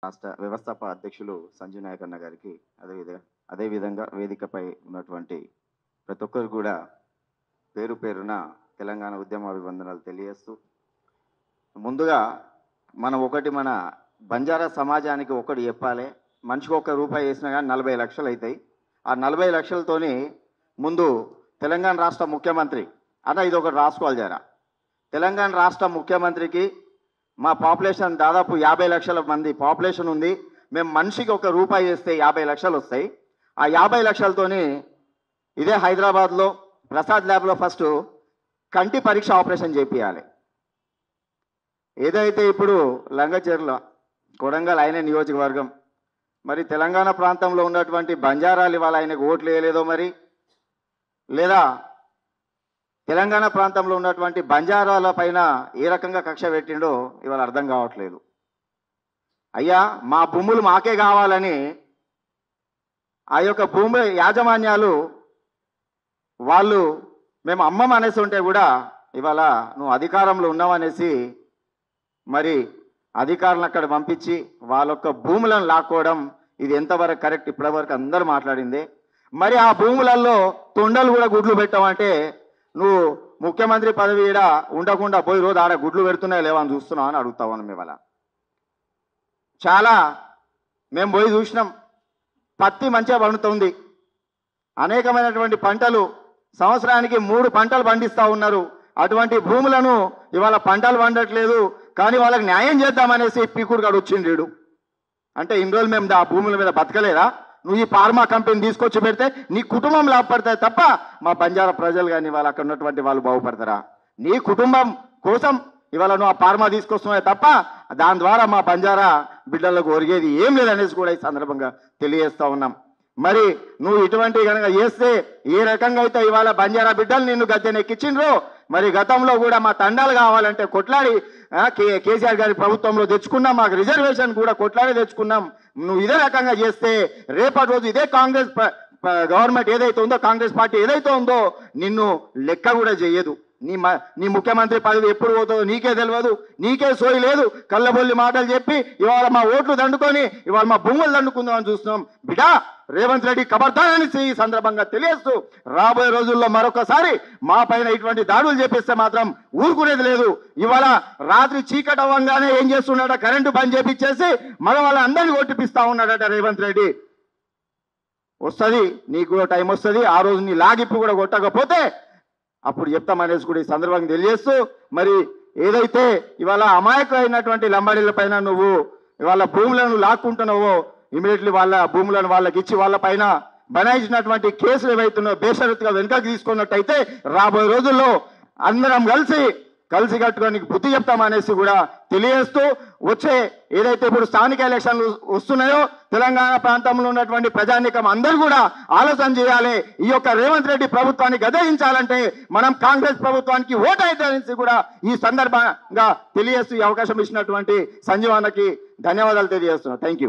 రాష్ట్ర వ్యవస్థాపక అధ్యక్షులు సంజయ్ నాయక్ అన్న గారికి అదేవిధంగా వేదికపై ఉన్నటువంటి ప్రతి ఒక్కరు కూడా పేరు పేరున తెలంగాణ ఉద్యమ అభివందనాలు తెలియజేస్తూ, ముందుగా మన బంజారా సమాజానికి ఒకటి చెప్పాలి. మనిషికి ₹1 వేసినా కానీ 40 లక్షలు అవుతాయి. ఆ 40 లక్షలతోని ముందు తెలంగాణ రాష్ట్ర ముఖ్యమంత్రి ఇది ఒకటి రాసుకోవాలి జరా. తెలంగాణ రాష్ట్ర ముఖ్యమంత్రికి మా పాపులేషన్ దాదాపు 50 లక్షల మంది పాపులేషన్ ఉంది. మేము మనిషికి ₹1 వేస్తే 50 లక్షలు వస్తాయి. ఆ 50 లక్షలతోని ఇదే హైదరాబాద్లో ప్రసాద్ ల్యాబ్లో ఫస్ట్ కంటి పరీక్ష ఆపరేషన్ చేపియాలి. ఏదైతే ఇప్పుడు లంగచెర్ల కొడంగల్ ఆయన నియోజకవర్గం, మరి తెలంగాణ ప్రాంతంలో ఉన్నటువంటి బంజారాలు ఇవాళ ఆయనకు ఓట్లు వేయలేదో మరి, లేదా తెలంగాణ ప్రాంతంలో ఉన్నటువంటి బంజారాల పైన ఏ రకంగా కక్ష పెట్టిండో ఇవాళ అర్థం కావట్లేదు. అయ్యా, మా భూములు మాకే కావాలని ఆ యొక్క భూమి యాజమాన్యాలు వాళ్ళు మేము అమ్మం అనేసి ఉంటే కూడా ఇవాళ నువ్వు అధికారంలో ఉన్నావనేసి మరి అధికారులను అక్కడ పంపించి వాళ్ళ యొక్క భూములను లాక్కోవడం, ఇది ఎంతవరకు కరెక్ట్? ఇప్పటివరకు అందరూ మాట్లాడిందే. మరి ఆ భూములలో తొండలు కూడా గుడ్లు పెట్టామంటే నువ్వు ముఖ్యమంత్రి పదవి ఈడ ఉండకుండా పోయి రోజు ఆడ గుడ్లు పెడుతున్నాయో లేవని చూస్తున్నావు అని అడుగుతావు. ఇవాళ చాలా మేము పోయి చూసినాం. పత్తి మంచిగా పండుతుంది, అనేకమైనటువంటి పంటలు సంవత్సరానికి 3 పంటలు పండిస్తూ ఉన్నారు. అటువంటి భూములను ఇవాళ పంటలు పండట్లేదు. కానీ వాళ్ళకి న్యాయం చేద్దామనేసి పీకుడు గాడు వచ్చిండు. అంటే ఇన్ని రోజులు మేము ఆ భూముల మీద బతకలేదా? నువ్వు ఈ ఫార్మా కంపెనీ తీసుకొచ్చి పెడితే నీ కుటుంబం లాభపడతాయి తప్ప మా బంజారా ప్రజలు కానీ వాళ్ళు అక్కడ ఉన్నటువంటి వాళ్ళు బాగుపడతారా? నీ కుటుంబం కోసం ఇవాళ నువ్వు ఆ ఫార్మా తీసుకొస్తున్నావు తప్ప దాని ద్వారా మా బంజారా బిడ్డలకు ఒరిగేది ఏం లేదనేసి కూడా ఈ సందర్భంగా తెలియజేస్తూ ఉన్నాం. మరి నువ్వు ఇటువంటి కనుక చేస్తే ఏ రకంగా అయితే ఇవాళ బంజారా బిడ్డలు నిన్ను గద్దెనెక్కించిండ్రో, మరి గతంలో కూడా మా తండాలు కావాలంటే కొట్లాడి కేసీఆర్ గారి ప్రభుత్వంలో తెచ్చుకున్నాం, మాకు రిజర్వేషన్ కూడా కొట్లాడి తెచ్చుకున్నాం. నువ్వు ఇదే రకంగా చేస్తే రేపటి రోజు ఇదే కాంగ్రెస్ గవర్నమెంట్ ఏదైతే ఉందో, కాంగ్రెస్ పార్టీ ఏదైతే ఉందో నిన్ను లెక్క కూడా చేయదు. నీ ముఖ్యమంత్రి పదవి ఎప్పుడు పోతుందో నీకే తెలియదు, నీకే సోయి లేదు. కళ్ళబొల్లి మాటలు చెప్పి ఇవాళ మా ఓట్లు దండుకొని ఇవాళ మా భూములు దండుకుందామని చూస్తున్నాం. బిడా రేవంత్ రెడ్డి ఖబర్దారని ఈ సందర్భంగా తెలియజేస్తూ, రాబోయే రోజుల్లో మరొకసారి మా పైన ఇటువంటి దాడులు చేపిస్తే మాత్రం ఊరుకునేది లేదు. ఇవాళ రాత్రి చీకటి అవ్వంగానే ఏం చేస్తున్నాడట, కరెంటు బంద్ చేపించేసి మగవాళ్ళ అందరినీ కొట్టిపిస్తా ఉన్నాడట రేవంత్ రెడ్డి. వస్తుంది, నీకు కూడా టైం వస్తుంది. ఆ రోజు నీ లాగిప్పు కూడా కొట్టకపోతే అప్పుడు చెప్తామనేసి కూడా ఈ సందర్భంగా తెలియజేస్తూ, మరి ఏదైతే ఇవాళ అమాయకమైనటువంటి లంబాడీల పైన నువ్వు ఇవాళ భూములను లాక్కుంటున్నావో ఇమీడియట్లీ వాళ్ళ భూములను వాళ్ళకి ఇచ్చి వాళ్ళ పైన బనాయించినటువంటి కేసులు ఏవైతున్నాయో బేషరతుగా వెనుకకు తీసుకున్నట్టయితే రాబోయే రోజుల్లో అందరం కలిసి కట్టుకొని బుద్ధి చెప్తామనేసి కూడా తెలియజేస్తూ, వచ్చే ఏదైతే ఇప్పుడు స్థానిక ఎలక్షన్లు వస్తున్నాయో తెలంగాణ ప్రాంతంలో ఉన్నటువంటి ప్రజానీకం అందరూ కూడా ఆలోచన చేయాలి. ఈ యొక్క రేవంత్ రెడ్డి ప్రభుత్వాన్ని గదయించాలంటే మనం కాంగ్రెస్ ప్రభుత్వానికి ఓటైతే కూడా ఈ సందర్భంగా తెలియజేస్తూ ఈ అవకాశం ఇచ్చినటువంటి సంజీవ్ అన్నకి ధన్యవాదాలు తెలియజేస్తున్నాను. Thank you.